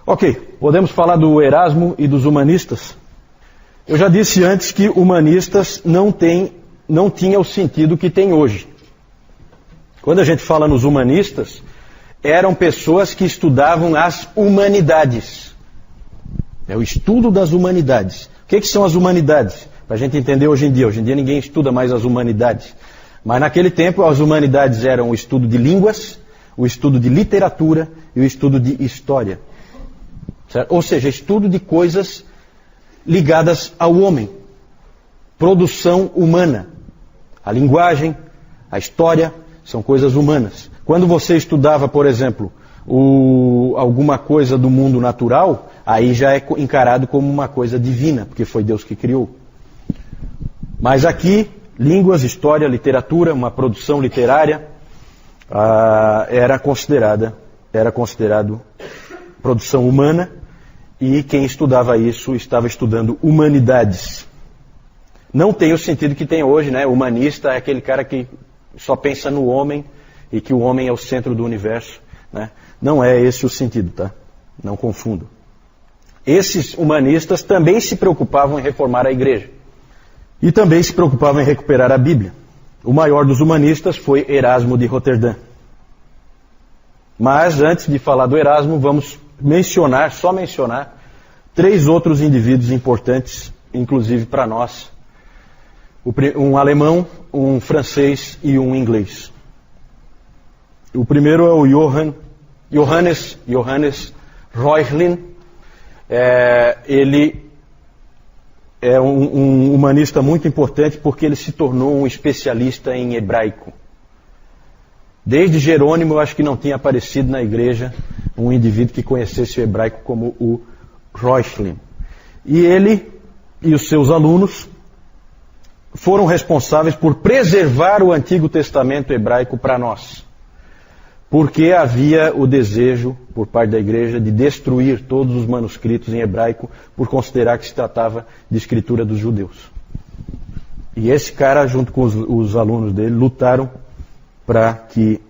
Ok, podemos falar do Erasmo e dos humanistas? Eu já disse antes que humanistas não tinha o sentido que tem hoje. Quando a gente fala nos humanistas, eram pessoas que estudavam as humanidades. É o estudo das humanidades. O que são as humanidades? Para a gente entender hoje em dia. Hoje em dia ninguém estuda mais as humanidades. Mas naquele tempo as humanidades eram o estudo de línguas, o estudo de literatura e o estudo de história. Certo? Ou seja, estudo de coisas ligadas ao homem. Produção humana. A linguagem, a história, são coisas humanas. Quando você estudava, por exemplo, alguma coisa do mundo natural, aí já é encarado como uma coisa divina, porque foi Deus que criou. Mas aqui, línguas, história, literatura, uma produção literária, era considerado produção humana, e quem estudava isso estava estudando humanidades. Não tem o sentido que tem hoje, né? Humanista é aquele cara que só pensa no homem e que o homem é o centro do universo, né? Não é esse o sentido, tá? Não confundam. Esses humanistas também se preocupavam em reformar a igreja. E também se preocupavam em recuperar a Bíblia. O maior dos humanistas foi Erasmo de Roterdã. Mas antes de falar do Erasmo, vamos só mencionar 3 outros indivíduos importantes, inclusive para nós. Um alemão, um francês e um inglês. O primeiro é o Johannes Reuchlin. Ele é um humanista muito importante porque ele se tornou um especialista em hebraico. Desde Jerônimo, eu acho que não tinha aparecido na igreja um indivíduo que conhecesse o hebraico como o Reuchlin. E ele e os seus alunos foram responsáveis por preservar o Antigo Testamento hebraico para nós. Porque havia o desejo, por parte da igreja, de destruir todos os manuscritos em hebraico, por considerar que se tratava de escritura dos judeus. E esse cara, junto com os alunos dele, lutaram para que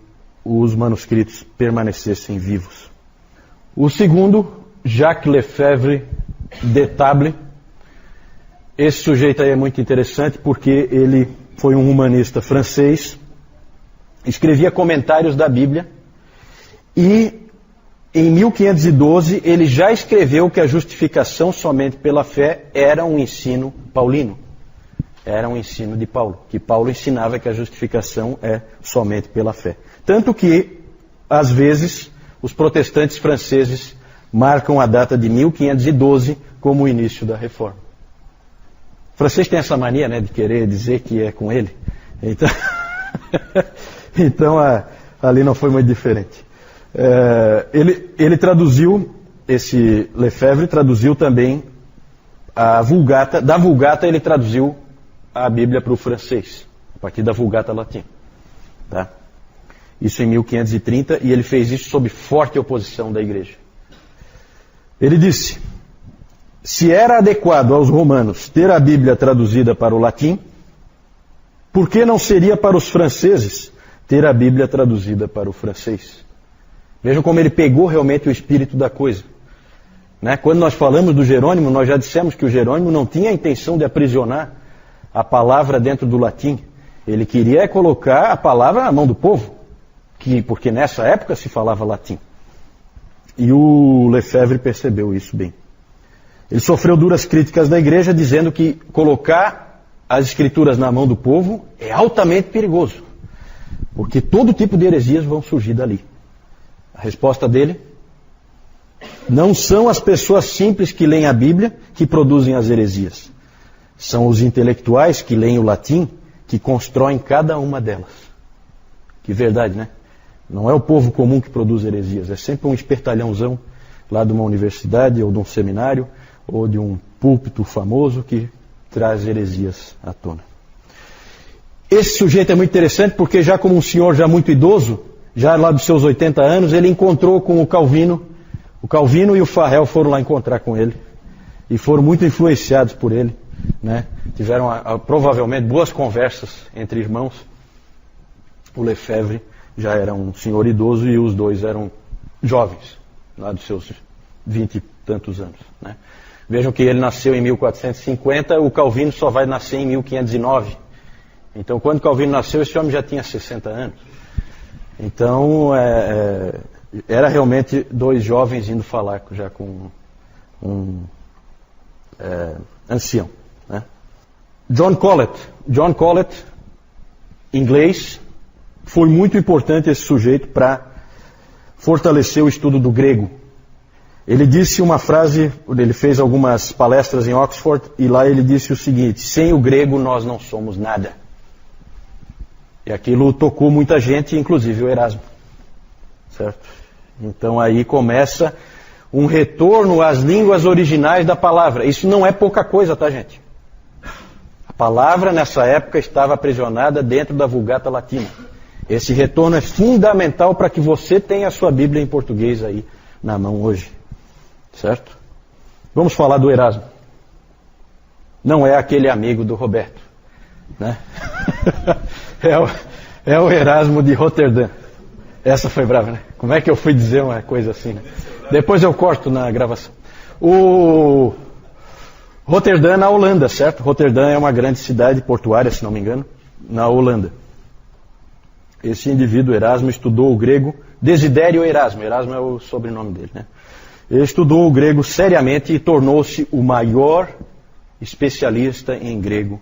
os manuscritos permanecessem vivos. O segundo, Jacques Lefebvre d'Etable. Esse sujeito aí é muito interessante porque ele foi um humanista francês, escrevia comentários da Bíblia e em 1512 ele já escreveu que a justificação somente pela fé era um ensino paulino. Era um ensino de Paulo, que Paulo ensinava que a justificação é somente pela fé. Tanto que, às vezes, os protestantes franceses marcam a data de 1512 como o início da Reforma. O francês tem essa mania, né, de querer dizer que é com ele. Então ali não foi muito diferente. Ele traduziu, esse Lefebvre traduziu também a Vulgata. Da Vulgata ele traduziu a Bíblia para o francês, a partir da Vulgata latina. Tá? Isso em 1530, e ele fez isso sob forte oposição da igreja. Ele disse: se era adequado aos romanos ter a Bíblia traduzida para o latim, por que não seria para os franceses ter a Bíblia traduzida para o francês? Vejam como ele pegou realmente o espírito da coisa. Né? Quando nós falamos do Jerônimo, nós já dissemos que o Jerônimo não tinha a intenção de aprisionar a palavra dentro do latim. Ele queria colocar a palavra na mão do povo, porque nessa época se falava latim. E o Lefebvre percebeu isso bem. Ele sofreu duras críticas da igreja, dizendo que colocar as escrituras na mão do povo é altamente perigoso, porque todo tipo de heresias vão surgir dali. A resposta dele: não são as pessoas simples que leem a Bíblia que produzem as heresias. São os intelectuais que leem o latim que constroem cada uma delas. Que verdade, né? Não é o povo comum que produz heresias, é sempre um espertalhãozão lá de uma universidade ou de um seminário ou de um púlpito famoso que traz heresias à tona. Esse sujeito é muito interessante porque já como um senhor já muito idoso, já lá dos seus 80 anos, ele encontrou com o Calvino. O Calvino e o Farel foram lá encontrar com ele e foram muito influenciados por ele. Né? Tiveram provavelmente boas conversas entre irmãos. O Lefebvre já era um senhor idoso e os dois eram jovens, lá dos seus 20 e tantos anos, né? Vejam que ele nasceu em 1450, o Calvino só vai nascer em 1509. Então, quando Calvino nasceu, esse homem já tinha 60 anos. Então, era realmente dois jovens indo falar já com um ancião, né? John Colet, inglês, foi muito importante esse sujeito para fortalecer o estudo do grego. Ele disse uma frase, ele fez algumas palestras em Oxford, e lá ele disse o seguinte: sem o grego nós não somos nada. E aquilo tocou muita gente, inclusive o Erasmo. Certo? Então aí começa um retorno às línguas originais da palavra. Isso não é pouca coisa, tá, gente? A palavra nessa época estava aprisionada dentro da Vulgata Latina. Esse retorno é fundamental para que você tenha a sua Bíblia em português aí na mão hoje. Certo? Vamos falar do Erasmo. Não é aquele amigo do Roberto, né? É o Erasmo de Roterdã. Essa foi brava, né? Como é que eu fui dizer uma coisa assim, né? Depois eu corto na gravação. O Roterdã na Holanda, certo? Roterdã é uma grande cidade portuária, se não me engano, na Holanda. Esse indivíduo, Erasmo, estudou o grego. Desidério Erasmo. Erasmo é o sobrenome dele, né? Ele estudou o grego seriamente e tornou-se o maior especialista em grego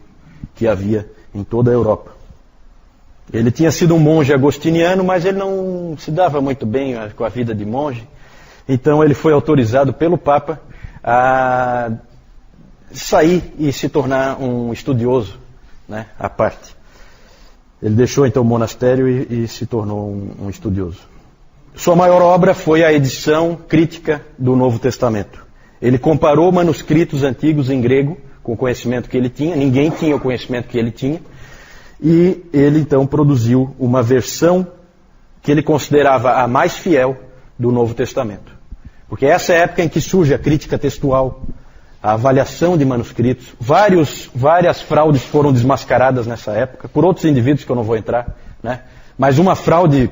que havia em toda a Europa. Ele tinha sido um monge agostiniano, mas ele não se dava muito bem com a vida de monge. Então ele foi autorizado pelo Papa a sair e se tornar um estudioso, né, à parte. Ele deixou então o monastério e se tornou um estudioso. Sua maior obra foi a edição crítica do Novo Testamento. Ele comparou manuscritos antigos em grego com o conhecimento que ele tinha. Ninguém tinha o conhecimento que ele tinha. E ele então produziu uma versão que ele considerava a mais fiel do Novo Testamento. Porque essa é a época em que surge a crítica textual, a avaliação de manuscritos. Várias fraudes foram desmascaradas nessa época, por outros indivíduos que eu não vou entrar, né? Mas uma fraude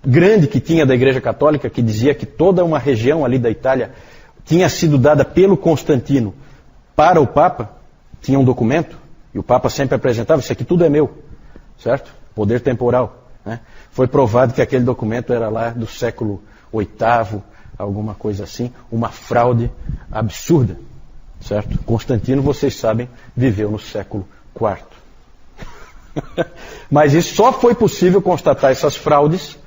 grande que tinha da Igreja Católica, que dizia que toda uma região ali da Itália tinha sido dada pelo Constantino para o Papa, tinha um documento, e o Papa sempre apresentava: isso aqui tudo é meu, certo? Poder temporal, né? Foi provado que aquele documento era lá do século VIII, alguma coisa assim, uma fraude absurda, certo? Constantino, vocês sabem, viveu no século IV. Mas isso só foi possível constatar essas fraudes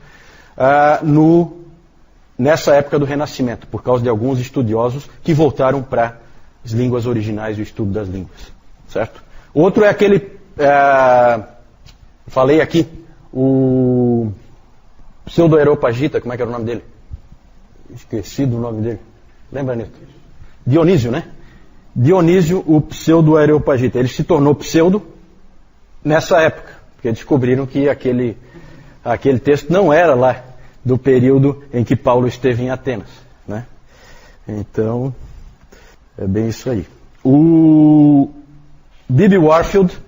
nessa época do Renascimento, por causa de alguns estudiosos que voltaram para as línguas originais e o estudo das línguas, certo? Outro é aquele, falei aqui, o Pseudo-Areopagita, como é que era o nome dele? Esqueci do nome dele. Lembra, Nilton? Dionísio, né? Dionísio, o Pseudo-Areopagita. Ele se tornou pseudo nessa época, porque descobriram que aquele texto não era lá do período em que Paulo esteve em Atenas, né? Então, é bem isso aí. O B.B. Warfield,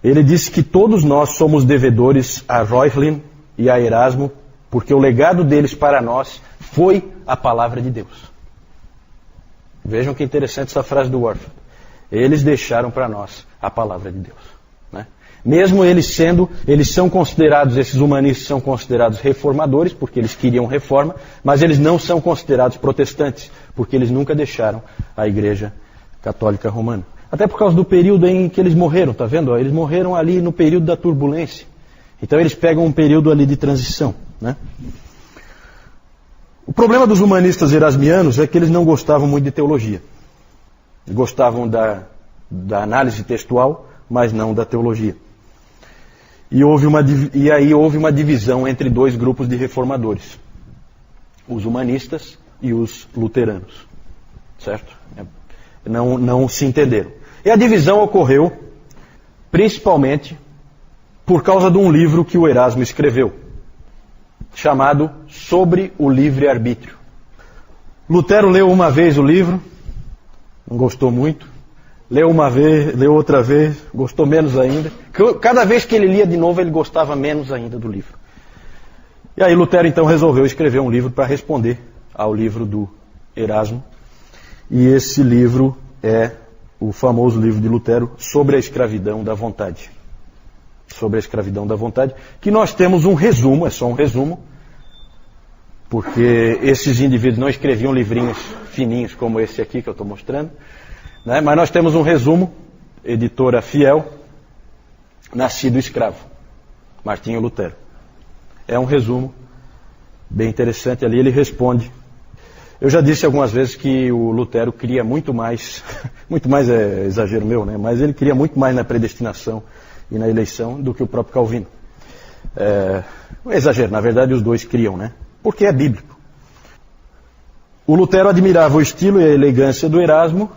ele disse que todos nós somos devedores a Reuchlin e a Erasmo, porque o legado deles para nós foi a palavra de Deus. Vejam que interessante essa frase do Warfield. Eles deixaram para nós a palavra de Deus, né? Mesmo eles são considerados, esses humanistas são considerados reformadores, porque eles queriam reforma, mas eles não são considerados protestantes, porque eles nunca deixaram a Igreja Católica Romana. Até por causa do período em que eles morreram, tá vendo? Eles morreram ali no período da turbulência. Então eles pegam um período ali de transição, né? O problema dos humanistas erasmianos é que eles não gostavam muito de teologia. Eles gostavam da análise textual, mas não da teologia. E aí houve uma divisão entre dois grupos de reformadores: os humanistas e os luteranos, certo? Não se entenderam. E a divisão ocorreu principalmente por causa de um livro que o Erasmo escreveu, chamado Sobre o Livre-Arbítrio. Lutero leu uma vez o livro, não gostou muito. Leu uma vez, leu outra vez, gostou menos ainda. Cada vez que ele lia de novo, ele gostava menos ainda do livro. E aí Lutero então resolveu escrever um livro para responder ao livro do Erasmo, e esse livro é o famoso livro de Lutero sobre a escravidão da vontade. Sobre a escravidão da vontade, que nós temos um resumo, é só um resumo, porque esses indivíduos não escreviam livrinhos fininhos como esse aqui que eu estou mostrando, né? Mas nós temos um resumo, editora Fiel, Nascido Escravo, Martinho Lutero. É um resumo bem interessante ali, ele responde. Eu já disse algumas vezes que o Lutero cria muito mais é exagero meu, né? Mas ele cria muito mais na predestinação e na eleição do que o próprio Calvino. É exagero, na verdade os dois criam, né? Porque é bíblico. O Lutero admirava o estilo e a elegância do Erasmo,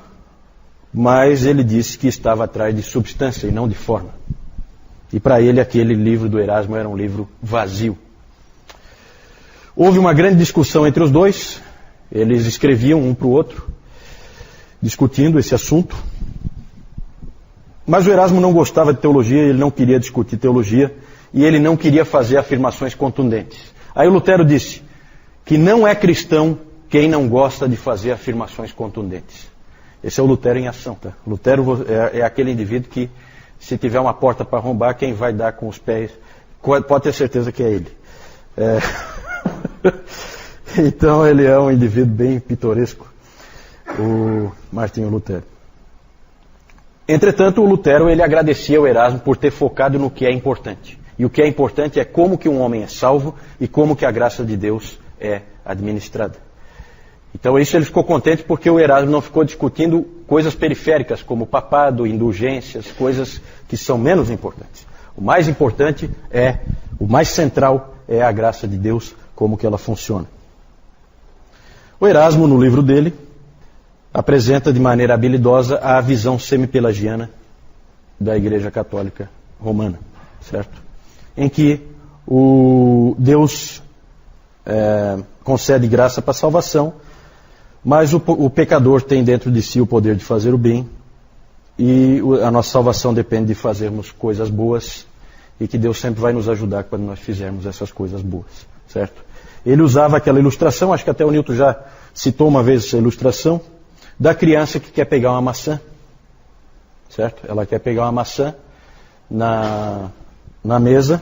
mas ele disse que estava atrás de substância e não de forma. E para ele aquele livro do Erasmo era um livro vazio. Houve uma grande discussão entre os dois, eles escreviam um para o outro, discutindo esse assunto. Mas o Erasmo não gostava de teologia, ele não queria discutir teologia, e ele não queria fazer afirmações contundentes. Aí o Lutero disse que não é cristão quem não gosta de fazer afirmações contundentes. Esse é o Lutero em ação, tá? Lutero é aquele indivíduo que, se tiver uma porta para arrombar, quem vai dar com os pés, pode ter certeza que é ele. Então ele é um indivíduo bem pitoresco, o Martinho Lutero. Entretanto, o Lutero ele agradecia ao Erasmo por ter focado no que é importante. E o que é importante é como que um homem é salvo e como que a graça de Deus é administrada. Então isso ele ficou contente porque o Erasmo não ficou discutindo coisas periféricas como papado, indulgências, coisas que são menos importantes. O mais importante o mais central é a graça de Deus, como que ela funciona. O Erasmo, no livro dele, apresenta de maneira habilidosa a visão semi-pelagiana da Igreja Católica Romana, certo? Em que o Deus concede graça para a salvação, mas o pecador tem dentro de si o poder de fazer o bem, e a nossa salvação depende de fazermos coisas boas, e que Deus sempre vai nos ajudar quando nós fizermos essas coisas boas, certo? Ele usava aquela ilustração, acho que até o Newton já citou uma vez essa ilustração, da criança que quer pegar uma maçã, certo? Ela quer pegar uma maçã na mesa,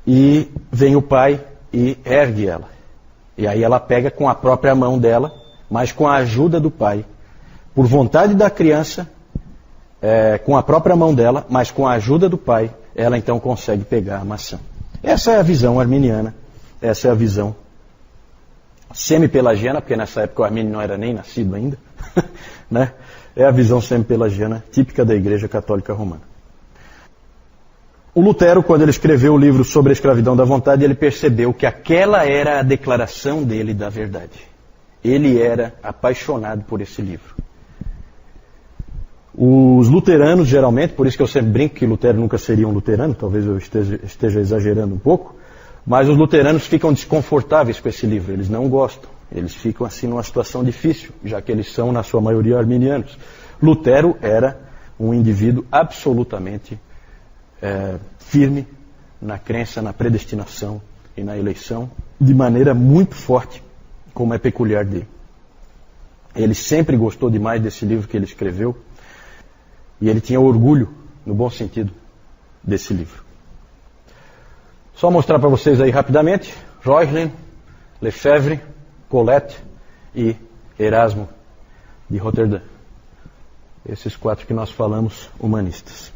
e vem o pai e ergue ela. E aí ela pega com a própria mão dela, mas com a ajuda do pai. Por vontade da criança, com a própria mão dela, mas com a ajuda do pai, ela então consegue pegar a maçã. Essa é a visão arminiana, essa é a visão semi-pelagiana, porque nessa época o Armínio não era nem nascido ainda, né? É a visão semi-pelagiana típica da Igreja Católica Romana. O Lutero, quando ele escreveu o livro sobre a escravidão da vontade, ele percebeu que aquela era a declaração dele da verdade. Ele era apaixonado por esse livro. Os luteranos, geralmente, por isso que eu sempre brinco que Lutero nunca seria um luterano, talvez eu esteja exagerando um pouco, mas os luteranos ficam desconfortáveis com esse livro, eles não gostam, eles ficam assim numa situação difícil, já que eles são, na sua maioria, arminianos. Lutero era um indivíduo absolutamente firme na crença, na predestinação e na eleição, de maneira muito forte, como é peculiar dele. Ele sempre gostou demais desse livro que ele escreveu, e ele tinha orgulho, no bom sentido, desse livro. Só mostrar para vocês aí rapidamente: Reuchlin, Lefebvre, Colette e Erasmo de Roterdã. Esses 4 que nós falamos, humanistas.